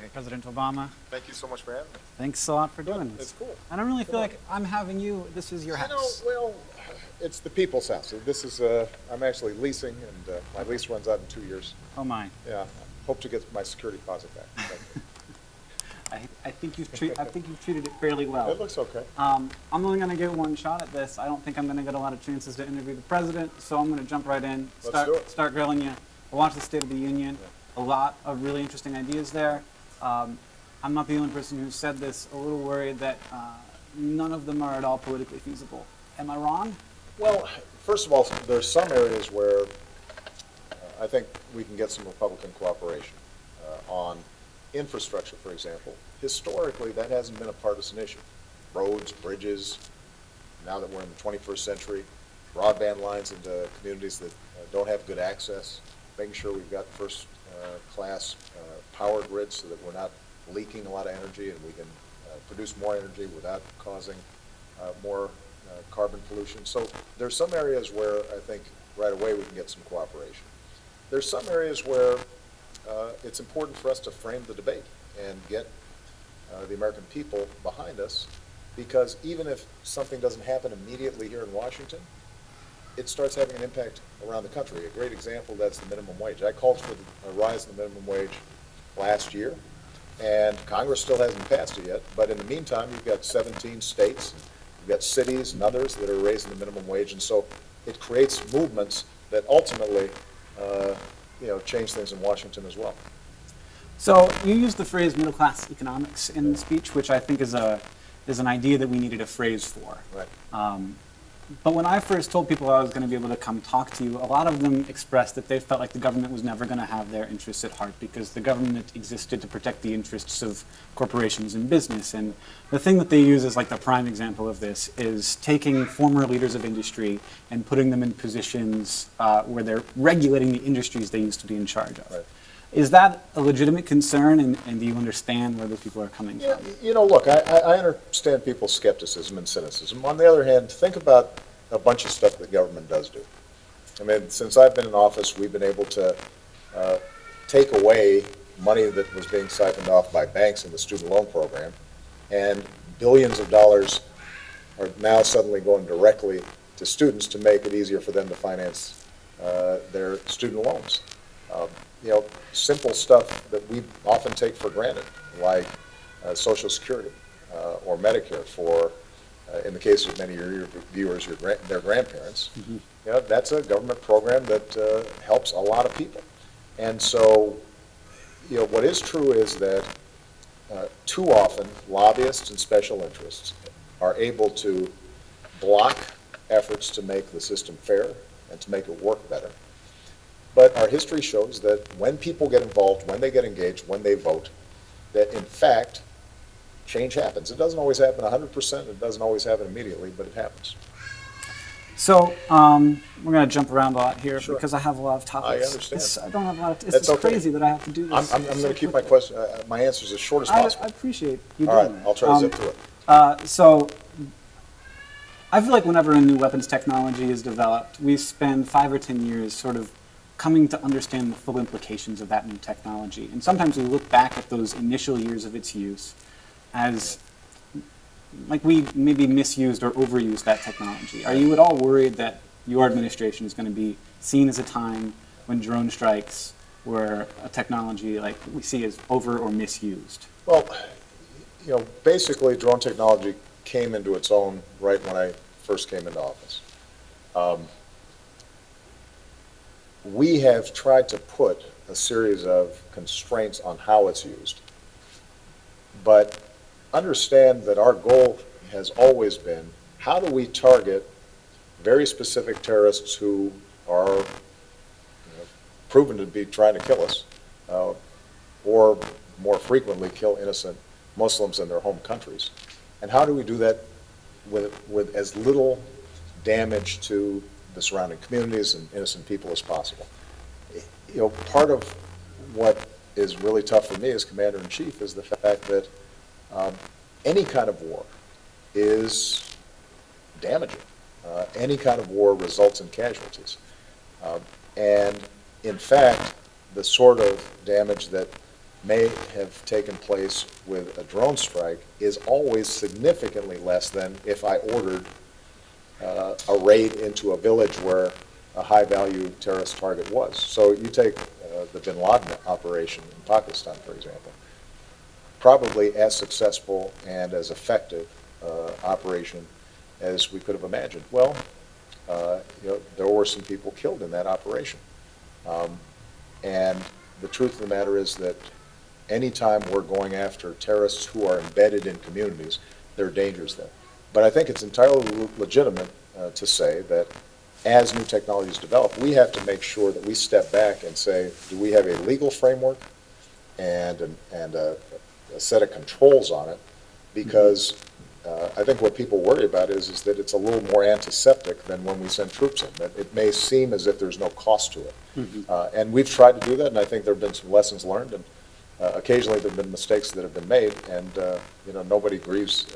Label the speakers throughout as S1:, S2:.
S1: President Obama.
S2: Thank you so much for having me.
S1: Thanks a lot for doing this.
S2: It's cool.
S1: I don't really feel like I'm having you. This is your house.
S2: Well, it's the people's house. This is, I'm actually leasing, and my lease runs out in 2 years.
S1: Oh my.
S2: Yeah, hope to get my security deposit back.
S1: I think you've treated it fairly well.
S2: It looks okay.
S1: I'm only going to get one shot at this. I don't think I'm going to get a lot of chances to interview the president, so I'm going to jump right in.
S2: Let's do it.
S1: Start grilling you. I watched the State of the Union. A lot of really interesting ideas there. I'm not the only person who said this. A little worried that none of them are at all politically feasible. Am I wrong?
S2: Well, first of all, there's some areas where I think we can get some Republican cooperation on infrastructure, for example. Historically, that hasn't been a partisan issue. Roads, bridges, now that we're in the 21st century, broadband lines into communities that don't have good access, making sure we've got first-class power grids so that we're not leaking a lot of energy and we can produce more energy without causing more carbon pollution. So there's some areas where I think right away we can get some cooperation. There's some areas where it's important for us to frame the debate and get the American people behind us, because even if something doesn't happen immediately here in Washington, it starts having an impact around the country. A great example, that's the minimum wage. I called for a rise in the minimum wage last year, and Congress still hasn't passed it yet, but in the meantime, you've got 17 states, you've got cities and others that are raising the minimum wage, and so it creates movements that ultimately change things in Washington as well.
S1: So you used the phrase middle-class economics in the speech, which I think is an idea that we needed a phrase for.
S2: Right.
S1: But when I first told people I was going to be able to come talk to you, a lot of them expressed that they felt like the government was never going to have their interests at heart because the government existed to protect the interests of corporations and business. And the thing that they use as like the prime example of this is taking former leaders of industry and putting them in positions where they're regulating the industries they used to be in charge of.
S2: Right.
S1: Is that a legitimate concern, and do you understand where those people are coming
S2: Yeah,
S1: from?
S2: look, I understand people's skepticism and cynicism. On the other hand, think about a bunch of stuff that government does do. I mean, since I've been in office, we've been able to take away money that was being siphoned off by banks in the student loan program, and billions of dollars are now suddenly going directly to students to make it easier for them to finance their student loans. Simple stuff that we often take for granted, like Social Security or Medicare for, in the case of many of your viewers, their grandparents. Mm-hmm. That's a government program that helps a lot of people. And so, what is true is that too often lobbyists and special interests are able to block efforts to make the system fair and to make it work better. But our history shows that when people get involved, when they get engaged, when they vote, that in fact, change happens. It doesn't always happen 100%, it doesn't always happen immediately, but it happens.
S1: So we're going to jump around a lot here. Sure. Because I have a lot of topics.
S2: I understand.
S1: I don't have a lot of. It's okay. Crazy that I have to do this.
S2: I'm going to keep my answers as short as possible.
S1: I appreciate you
S2: All
S1: doing
S2: right,
S1: that.
S2: I'll try to zip through it.
S1: So I feel like whenever a new weapons technology is developed, we spend 5 or 10 years sort of coming to understand the full implications of that new technology. And sometimes we look back at those initial years of its use as like we maybe misused or overused that technology. Are you at all worried that your administration is going to be seen as a time when drone strikes were a technology like we see as over or misused?
S2: Well, basically drone technology came into its own right when I first came into office. We have tried to put a series of constraints on how it's used. But understand that our goal has always been, how do we target very specific terrorists who are proven to be trying to kill us, or more frequently kill innocent Muslims in their home countries? And how do we do that with as little damage to the surrounding communities and innocent people as possible? Part of what is really tough for me as Commander-in-Chief is the fact that any kind of war is damaging. Any kind of war results in casualties. And in fact, the sort of damage that may have taken place with a drone strike is always significantly less than if I ordered a raid into a village where a high-value terrorist target was. So you take the bin Laden operation in Pakistan, for example, probably as successful and as effective operation as we could have imagined. Well, there were some people killed in that operation. And the truth of the matter is that anytime we're going after terrorists who are embedded in communities, there are dangers there. But I think it's entirely legitimate to say that as new technologies develop, we have to make sure that we step back and say, do we have a legal framework and a set of controls on it? Because I think what people worry about is that it's a little more antiseptic than when we send troops in, that it may seem as if there's no cost to it. And we've tried to do that, and I think there have been some lessons learned, and occasionally there have been mistakes that have been made, and nobody grieves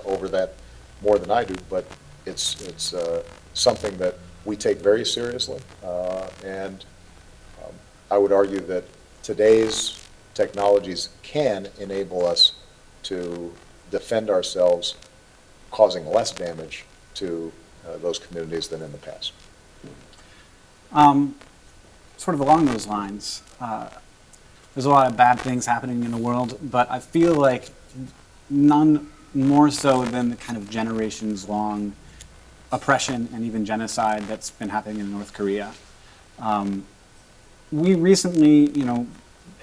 S2: over that more than I do, but it's something that we take very seriously, and I would argue that today's technologies can enable us to defend ourselves, causing less damage to those communities than in the past.
S1: Sort of along those lines, there's a lot of bad things happening in the world, but I feel like none more so than the kind of generations-long oppression and even genocide that's been happening in North Korea. We recently,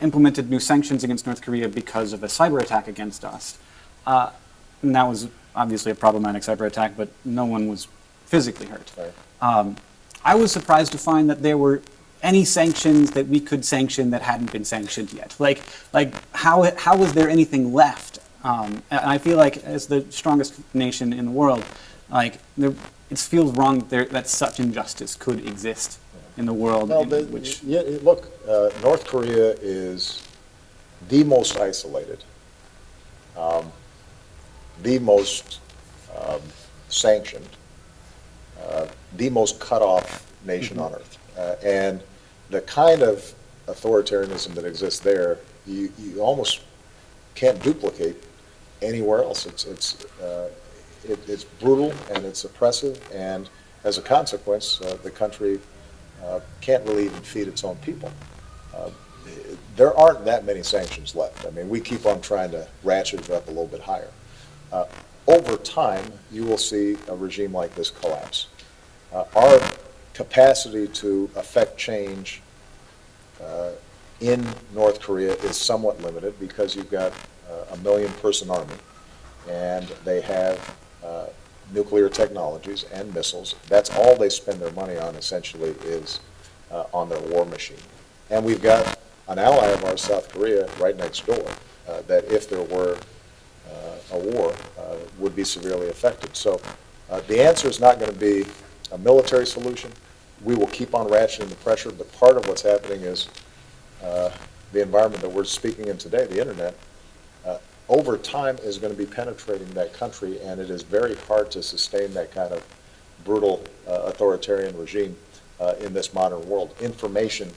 S1: implemented new sanctions against North Korea because of a cyber attack against us. And that was obviously a problematic cyber attack, but no one was physically hurt.
S2: Right.
S1: I was surprised to find that there were any sanctions that we could sanction that hadn't been sanctioned yet. Like how was there anything left? And I feel like as the strongest nation in the world, it feels wrong that such injustice could exist in the world.
S2: Well, North Korea is the most isolated, the most sanctioned, the most cut off nation on earth. And the kind of authoritarianism that exists there, you almost can't duplicate anywhere else. It's brutal and it's oppressive, and as a consequence, the country can't really even feed its own people. There aren't that many sanctions left. I mean, we keep on trying to ratchet it up a little bit higher. Over time, you will see a regime like this collapse. Our capacity to affect change in North Korea is somewhat limited because you've got a 1 million-person army, and they have nuclear technologies and missiles. That's all they spend their money on, essentially, is on their war machine. And we've got an ally of ours, South Korea, right next door, that if there were a war, would be severely affected. So the answer is not going to be a military solution. We will keep on ratcheting the pressure, but part of what's happening is the environment that we're speaking in today, the internet, over time is going to be penetrating that country, and it is very hard to sustain that kind of brutal authoritarian regime in this modern world. Information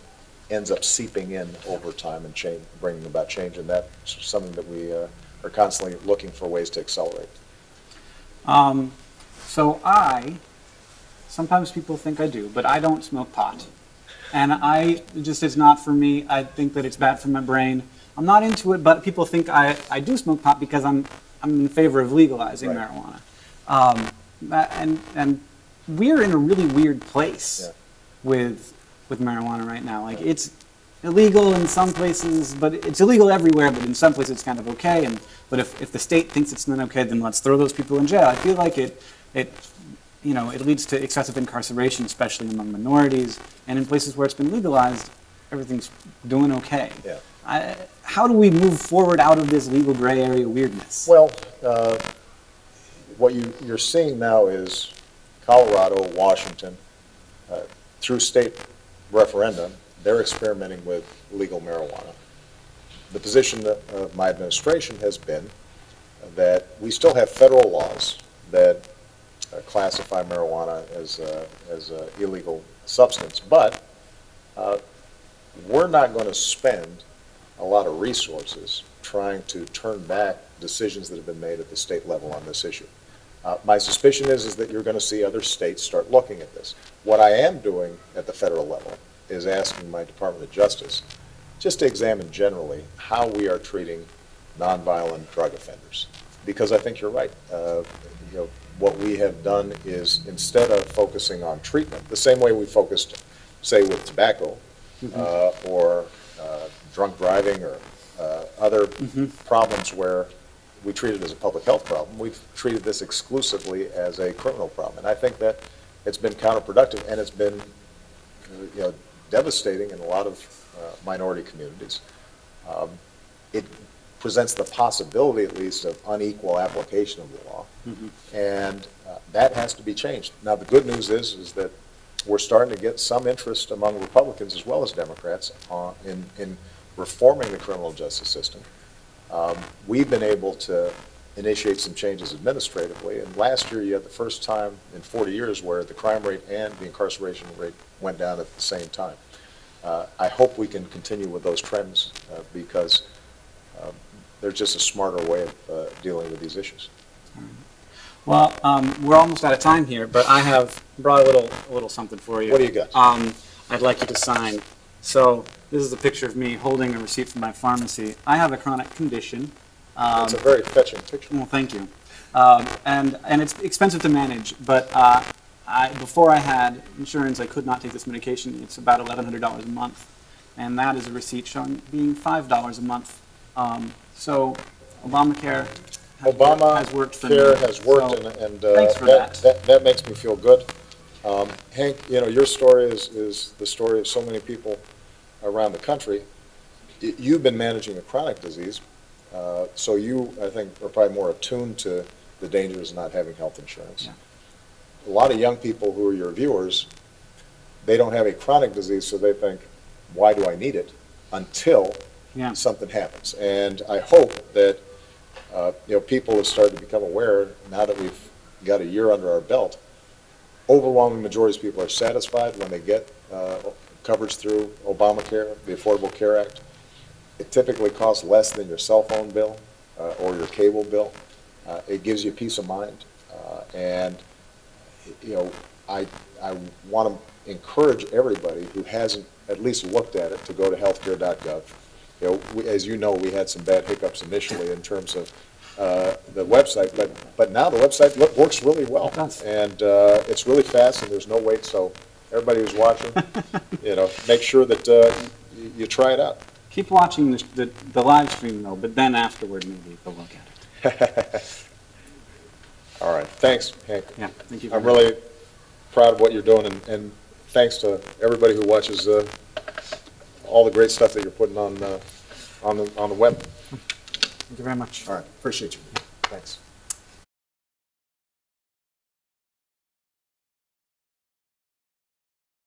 S2: ends up seeping in over time and bringing about change, and that's something that we are constantly looking for ways to accelerate.
S1: Sometimes people think I do, but I don't smoke pot. And it's not for me. I think that it's bad for my brain. I'm not into it, but people think I do smoke pot because I'm in favor of legalizing marijuana. And we're in a really weird place with marijuana right now. It's illegal in some places, but it's illegal everywhere, but in some places it's kind of okay. But if the state thinks it's not okay, then let's throw those people in jail. I feel like it leads to excessive incarceration, especially among minorities. And in places where it's been legalized, everything's doing okay.
S2: Yeah.
S1: How do we move forward out of this legal gray area weirdness?
S2: Well, what you're seeing now is Colorado, Washington, through state referendum, they're experimenting with legal marijuana. The position of my administration has been that we still have federal laws that classify marijuana as an illegal substance, but we're not going to spend a lot of resources trying to turn back decisions that have been made at the state level on this issue. My suspicion is that you're going to see other states start looking at this. What I am doing at the federal level is asking my Department of Justice just to examine generally how we are treating nonviolent drug offenders. Because I think you're right. What we have done is, instead of focusing on treatment, the same way we focused, say, with tobacco, or drunk driving, or other problems where we treat it as a public health problem, we've treated this exclusively as a criminal problem. And I think that it's been counterproductive, and it's been devastating in a lot of minority communities. It presents the possibility, at least, of unequal application of the law, and that has to be changed. Now, the good news is that we're starting to get some interest among Republicans as well as Democrats in reforming the criminal justice system. We've been able to initiate some changes administratively, and last year you had the first time in 40 years where the crime rate and the incarceration rate went down at the same time. I hope we can continue with those trends because there's just a smarter way of dealing with these issues.
S1: Well, we're almost out of time here, but I have brought a little something for you.
S2: What do you got?
S1: I'd like you to sign. So this is a picture of me holding a receipt from my pharmacy. I have a chronic condition.
S2: It's a very fetching picture.
S1: Well, thank you. And it's expensive to manage, but before I had insurance, I could not take this medication. It's about $1,100 a month, and that is a receipt showing being $5 a month. So Obamacare has worked for me.
S2: Obamacare has worked,
S1: So,
S2: and
S1: thanks for that.
S2: that makes me feel good. Hank, your story is the story of so many people around the country. You've been managing a chronic disease, so you, I think, are probably more attuned to the dangers of not having health insurance.
S1: Yeah.
S2: A lot of young people who are your viewers, they don't have a chronic disease, so they think, why do I need it? Until something happens. And I hope that people have started to become aware, now that we've got a year under our belt. Overwhelming majorities of people are satisfied when they get coverage through Obamacare, the Affordable Care Act. It typically costs less than your cell phone bill or your cable bill. It gives you peace of mind. And I want to encourage everybody who hasn't at least looked at it to go to healthcare.gov. As you know, we had some bad hiccups initially in terms of the website, but now the website works really well.
S1: It does.
S2: And it's really fast, and there's no wait, so everybody who's watching, make sure that you try it out.
S1: Keep watching the live stream, though, but then afterward, maybe go look at it.
S2: All right. Thanks, Hank.
S1: Yeah, thank you.
S2: I'm really proud of what you're doing, and thanks to everybody who watches all the great stuff that you're putting on the web.
S1: Thank you very much.
S2: All right. Appreciate you. Thanks.